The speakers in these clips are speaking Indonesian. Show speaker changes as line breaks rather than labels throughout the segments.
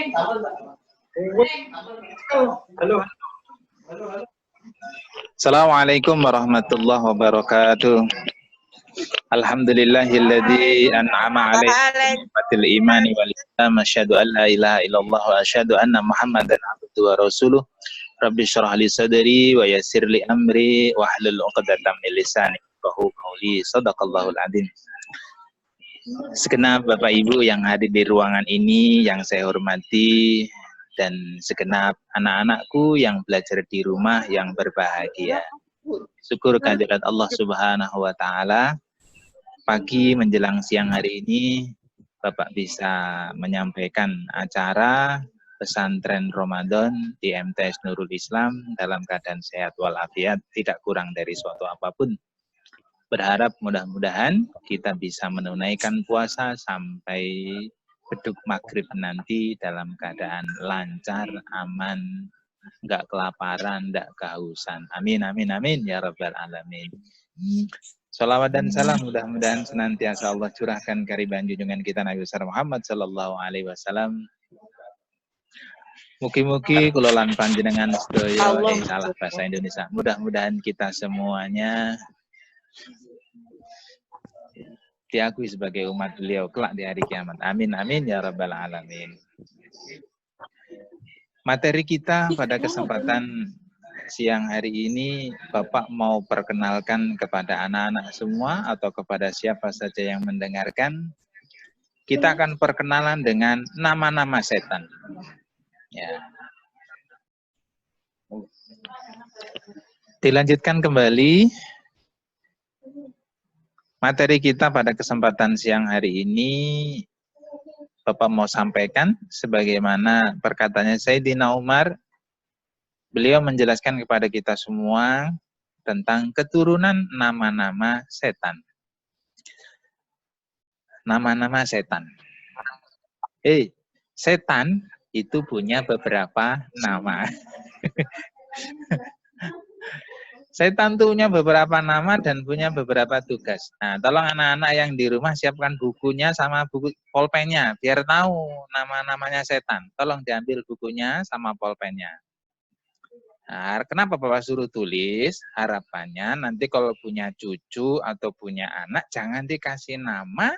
Halo.
Assalamualaikum warahmatullahi wabarakatuh. Alhamdulillahilladzi an'ama 'alaina bi'nimatil imani wal islam, asyhadu an la ilaha illallah wa asyhadu anna Muhammadan abduhu wa rasuluh. Rabbi shrah li sadri wa yassir li amri wa hlul 'uqdatam min lisani yafqahu qawli. Shadaqallahul adzim. Segenap Bapak Ibu yang hadir di ruangan ini yang saya hormati, dan segenap anak-anakku yang belajar di rumah yang berbahagia. Syukur kehadirat Allah Subhanahu wa taala. Pagi menjelang siang hari ini Bapak bisa menyampaikan acara pesantren Ramadan di MTS Nurul Islam dalam keadaan sehat walafiat, tidak kurang dari suatu apapun. Berharap mudah-mudahan kita bisa menunaikan puasa sampai beduk maghrib nanti dalam keadaan lancar, aman, enggak kelaparan, enggak kehausan. Amin, amin, amin, ya Rabbal Alamin. Shalawat dan salam mudah-mudahan senantiasa Allah curahkan kehadiran junjungan kita Nabi besar Muhammad sallallahu alaihi wasallam. Mugi-mugi kula lan panjenengan sedaya salah bahasa Indonesia. Mudah-mudahan kita semuanya diakui sebagai umat beliau kelak di hari kiamat. Amin, amin, ya Rabbal Alamin. Materi kita pada kesempatan siang hari ini, Bapak mau perkenalkan kepada anak-anak semua atau kepada siapa saja yang mendengarkan. Kita akan perkenalan dengan nama-nama setan. Ya. Dilanjutkan kembali materi kita pada kesempatan siang hari ini. Bapak mau sampaikan sebagaimana perkataannya Sayyidina Umar. Beliau menjelaskan kepada kita semua tentang keturunan nama-nama setan. Nama-nama setan. Setan itu punya beberapa nama. Setan itu punya beberapa nama dan punya beberapa tugas. Nah, tolong anak-anak yang di rumah siapkan bukunya sama buku pulpennya biar tahu nama-namanya setan. Tolong diambil bukunya sama pulpennya. Nah, kenapa Bapak suruh tulis? Harapannya nanti kalau punya cucu atau punya anak jangan dikasih nama.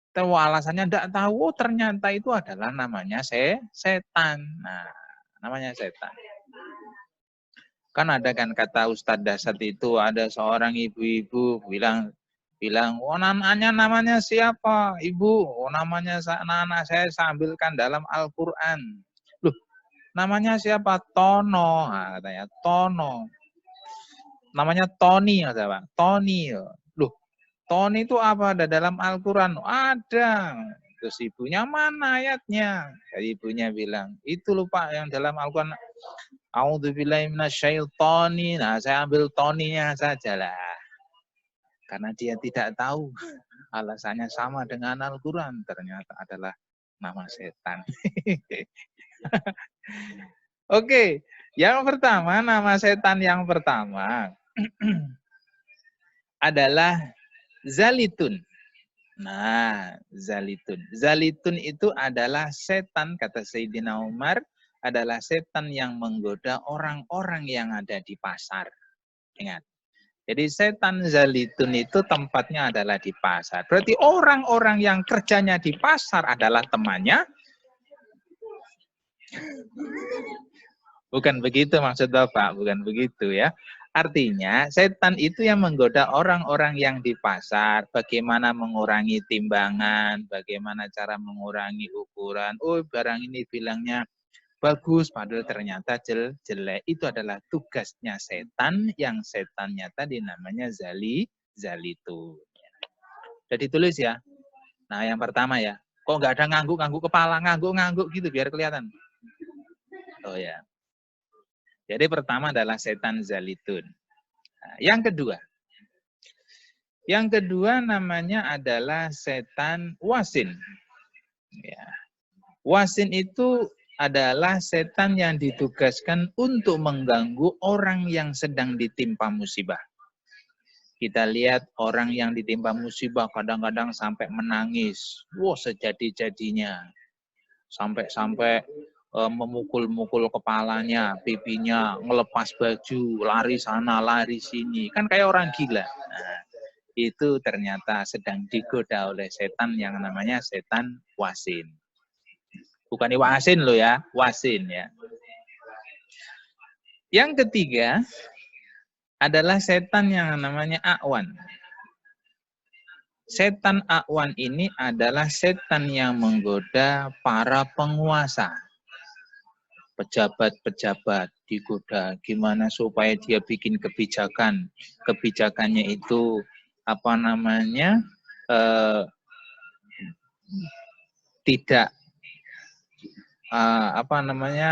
Tahu alasannya tidak tahu, ternyata itu adalah namanya setan. Nah, namanya setan. Kan ada kan kata Ustadz Dasat itu, ada seorang ibu-ibu bilang, oh anaknya namanya siapa? Ibu, oh namanya anak saya ambilkan dalam Al-Quran. Loh, namanya siapa? Tono. Nah, katanya Tono. Namanya Tony, Pak. Tony. Loh, Tony itu apa? Ada dalam Al-Quran? Ada. Terus ibunya mana ayatnya? Jadi ibunya bilang, itu lupa yang dalam Al-Quran. A'udzubillahi minasyaitonir. Nah, saya ambil Tony-nya saja lah. Karena dia tidak tahu. Alasannya sama dengan Al-Quran. Ternyata adalah nama setan. Oke, yang pertama, nama setan yang pertama adalah Zalitun. Nah, Zalitun. Zalitun itu adalah setan, kata Sayyidina Umar, adalah setan yang menggoda orang-orang yang ada di pasar. Ingat. Jadi setan Zalitun itu tempatnya adalah di pasar. Berarti orang-orang yang kerjanya di pasar adalah temannya. Bukan begitu maksud Bapak, bukan begitu ya. Artinya setan itu yang menggoda orang-orang yang di pasar, bagaimana mengurangi timbangan, bagaimana cara mengurangi ukuran. Oh, barang ini bilangnya bagus, padahal ternyata jelek. Itu adalah tugasnya setan, yang setannya tadi namanya Zalitu. Sudah ditulis ya. Nah, yang pertama ya. Kok nggak ada ngangguk-ngangguk kepala, ngangguk-ngangguk gitu biar kelihatan. Oh ya. Jadi pertama adalah setan Zalitun. Nah, yang kedua namanya adalah setan Wasin. Ya. Wasin itu adalah setan yang ditugaskan untuk mengganggu orang yang sedang ditimpa musibah. Kita lihat orang yang ditimpa musibah kadang-kadang sampai menangis. Wah, sejadi-jadinya. sampai-sampai memukul-mukul kepalanya, pipinya, ngelepas baju, lari sana, lari sini. Kan kayak orang gila. Nah, itu ternyata sedang digoda oleh setan yang namanya setan wasin. Bukan wasin loh ya, wasin ya. Yang ketiga adalah setan yang namanya A'wan. Setan A'wan ini adalah setan yang menggoda para penguasa. Pejabat-pejabat digoda gimana supaya dia bikin kebijakan. Kebijakannya itu apa namanya? Tidak apa namanya?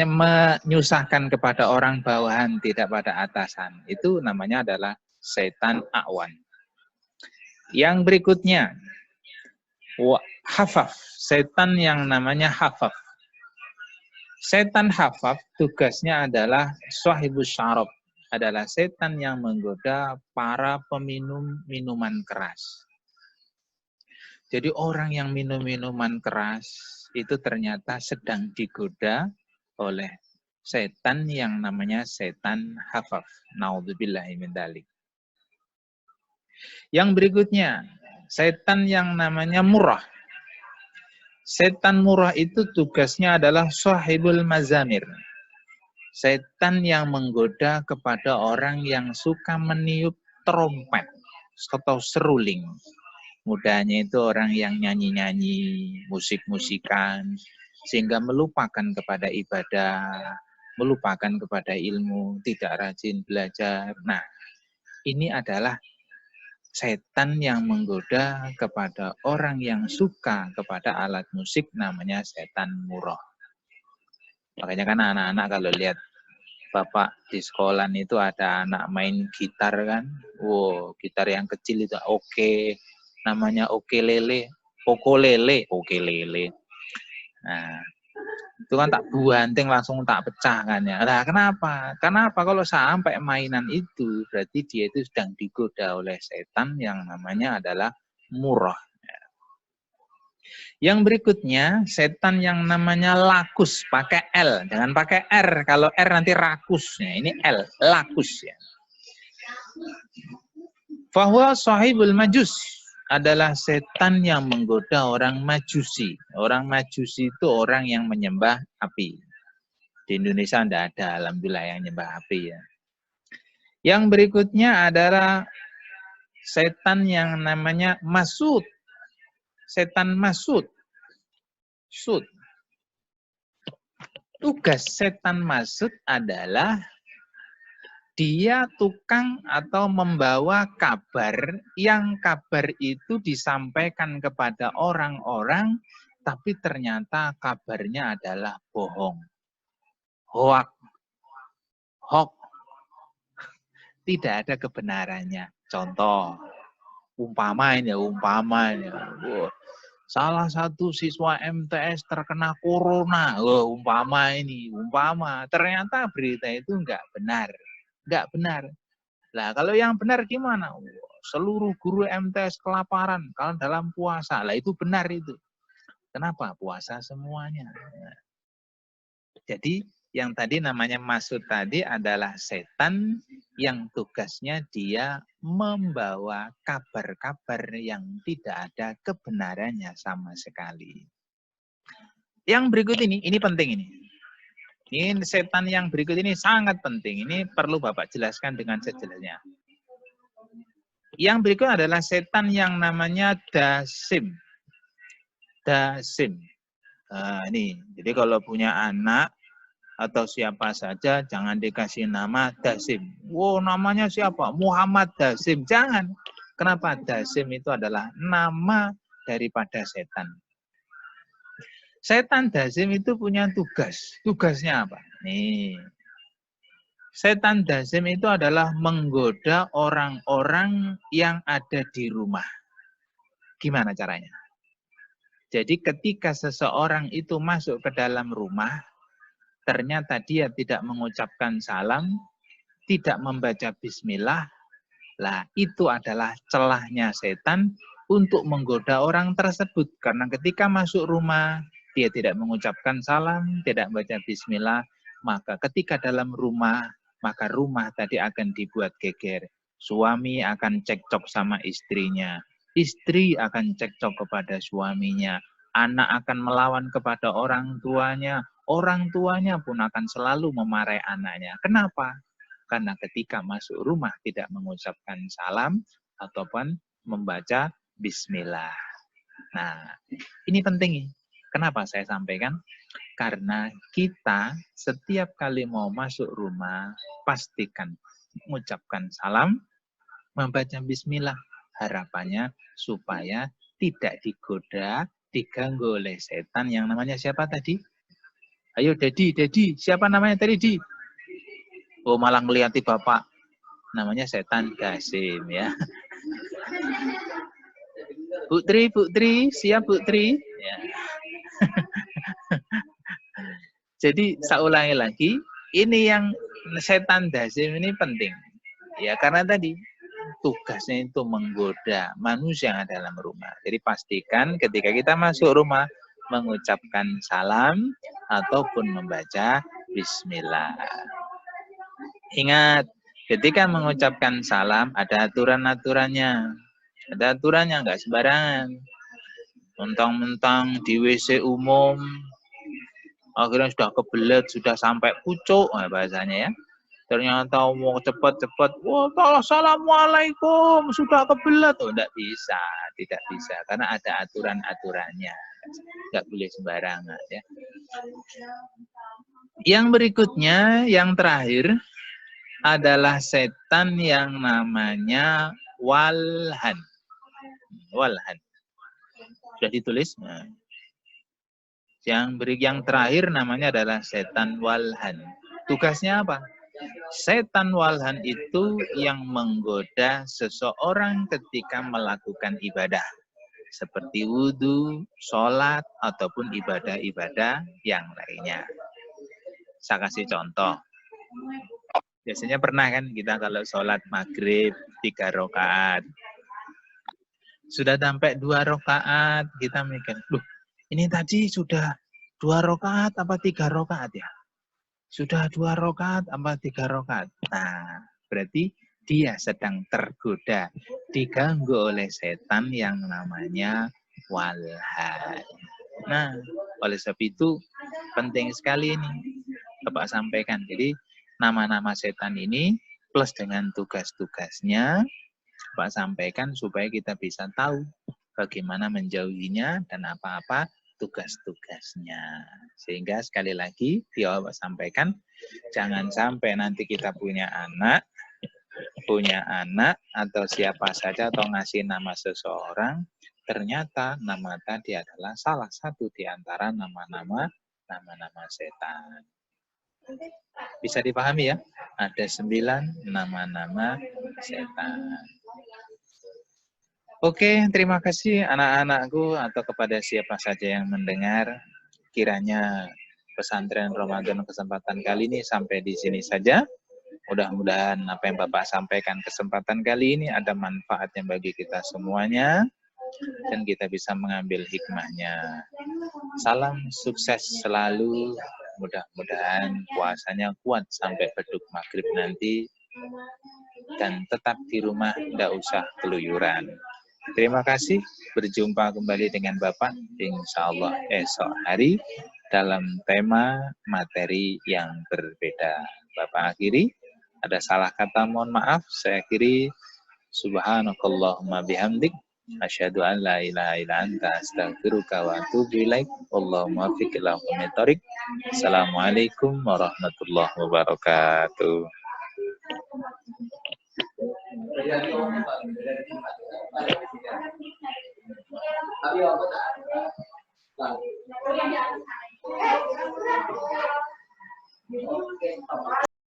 Menyusahkan kepada orang bawahan, tidak pada atasan. Itu namanya adalah setan A'wan. Yang berikutnya hafaf, setan yang namanya hafaf. Setan hafaf tugasnya adalah sahibus syarab, adalah setan yang menggoda para peminum minuman keras. Jadi orang yang minum minuman keras itu ternyata sedang digoda oleh setan yang namanya setan hafaf. Naudzubillahi min dzalik. Yang berikutnya, setan yang namanya murrah. Setan murrah itu tugasnya adalah sahibul mazamir. Setan yang menggoda kepada orang yang suka meniup trompet atau seruling. Mudahnya itu orang yang nyanyi-nyanyi, musik-musikan, sehingga melupakan kepada ibadah, melupakan kepada ilmu, tidak rajin belajar. Nah, ini adalah setan yang menggoda kepada orang yang suka kepada alat musik, namanya setan murrah. Makanya kan anak-anak kalau lihat bapak di sekolah itu ada anak main gitar kan, wow, gitar yang kecil itu oke, namanya ukulele. Nah, itu kan tak buanting langsung tak pecah kan ya. Nah, kenapa? Kenapa kalau sampai mainan itu berarti dia itu sedang digoda oleh setan yang namanya adalah murrah. Yang berikutnya setan yang namanya lakus, pakai L, jangan pakai R. Kalau R nanti rakus. Nah, ini L, lakus ya. Fahuwa sahibul majus, adalah setan yang menggoda orang majusi. Orang majusi itu orang yang menyembah api. Di Indonesia tidak ada, alhamdulillah, yang menyembah api ya. Yang berikutnya adalah setan yang namanya masud. Setan masud. Sud. Tugas setan masud adalah dia tukang atau membawa kabar yang kabar itu disampaikan kepada orang-orang, tapi ternyata kabarnya adalah bohong. Hoak. Hoax. Tidak ada kebenarannya. Contoh, umpama ini. Salah satu siswa MTS terkena corona. Umpama. Ternyata berita itu enggak benar. Nah, kalau yang benar gimana? Seluruh guru MTS kelaparan kalau dalam puasa. Lah itu benar itu. Kenapa? Puasa semuanya. Jadi yang tadi namanya masud tadi adalah setan yang tugasnya dia membawa kabar-kabar yang tidak ada kebenarannya sama sekali. Yang berikut ini penting ini. Ini setan yang berikut ini sangat penting. Ini perlu Bapak jelaskan dengan sejelasnya. Yang berikut adalah setan yang namanya dasim. Dasim. Nah, ini. Jadi kalau punya anak atau siapa saja jangan dikasih nama Dasim. Wow, namanya siapa? Muhammad Dasim. Jangan. Kenapa? Dasim itu adalah nama daripada setan. Setan Dasim itu punya tugas. Tugasnya apa? Nih. Setan Dasim itu adalah menggoda orang-orang yang ada di rumah. Gimana caranya? Jadi ketika seseorang itu masuk ke dalam rumah, ternyata dia tidak mengucapkan salam, tidak membaca bismillah, Lah, itu adalah celahnya setan untuk menggoda orang tersebut. Karena ketika masuk rumah, dia tidak mengucapkan salam, tidak baca bismillah, maka ketika dalam rumah, maka rumah tadi akan dibuat geger. Suami akan cekcok sama istrinya. Istri akan cekcok kepada suaminya. Anak akan melawan kepada orang tuanya. Orang tuanya pun akan selalu memarahi anaknya. Kenapa? Karena ketika masuk rumah tidak mengucapkan salam ataupun membaca bismillah. Nah, ini penting. Kenapa saya sampaikan? Karena kita setiap kali mau masuk rumah, pastikan mengucapkan salam, membaca bismillah. Harapannya supaya tidak digoda, diganggu oleh setan yang namanya siapa tadi? Ayo, Dedi, siapa namanya tadi, Di? Oh, malah ngeliati bapak. Namanya setan Gasim ya. Bu Tri, siap Bu Tri? Ya. Jadi saya ulangi lagi, ini yang setan Gasim ini penting. Ya, karena tadi tugasnya itu menggoda manusia yang ada dalam rumah. Jadi pastikan ketika kita masuk rumah mengucapkan salam ataupun membaca bismillah. Ingat, ketika mengucapkan salam ada aturan-aturannya. Ada aturannya, nggak sembarangan. Mentang-mentang di WC umum, akhirnya sudah kebelet, sudah sampai pucuk, nah bahasanya ya. Ternyata mau cepat-cepat, wah, assalamualaikum, sudah kebelet. Oh, tidak bisa, karena ada aturan-aturannya. Nggak boleh sembarangan ya. Yang berikutnya, yang terakhir, adalah setan yang namanya walhan. Walhan. Sudah ditulis? Nah. Yang terakhir namanya adalah setan walhan. Tugasnya apa? Setan walhan itu yang menggoda seseorang ketika melakukan ibadah. Seperti wudhu, sholat, ataupun ibadah-ibadah yang lainnya. Saya kasih contoh. Biasanya pernah kan kita kalau sholat maghrib 3 rakaat. Sudah sampai 2 rakaat, kita mikir, loh ini tadi sudah 2 rakaat apa 3 rakaat ya? Sudah 2 rakaat apa 3 rakaat? Nah, berarti dia sedang tergoda, diganggu oleh setan yang namanya walhan. Nah, oleh sebab itu penting sekali ini Bapak sampaikan. Jadi nama-nama setan ini plus dengan tugas-tugasnya Bapak sampaikan supaya kita bisa tahu bagaimana menjauhinya dan apa-apa tugas-tugasnya. Sehingga sekali lagi Bapak sampaikan, jangan sampai nanti kita punya anak atau siapa saja atau ngasih nama seseorang, ternyata nama tadi adalah salah satu di antara nama-nama setan. Bisa dipahami ya? Ada 9 nama-nama setan. Oke, terima kasih anak-anakku atau kepada siapa saja yang mendengar. Kiranya pesantren Ramadan kesempatan kali ini sampai di sini saja. Mudah-mudahan apa yang Bapak sampaikan kesempatan kali ini ada manfaatnya bagi kita semuanya dan kita bisa mengambil hikmahnya. Salam sukses selalu. Mudah-mudahan puasanya kuat sampai beduk maghrib nanti dan tetap di rumah, tidak usah keluyuran. Terima kasih, berjumpa kembali dengan Bapak insya Allah esok hari dalam tema materi yang berbeda. Bapak akhiri, ada salah kata mohon maaf, saya akhiri subhanakallahumma bihamdik asyhadu an la ilaha illa anta astaghfiruka wa atubu ilaik. Allahumma fiqh ila qomitorik. Assalamualaikum warahmatullahi wabarakatuh. Tapi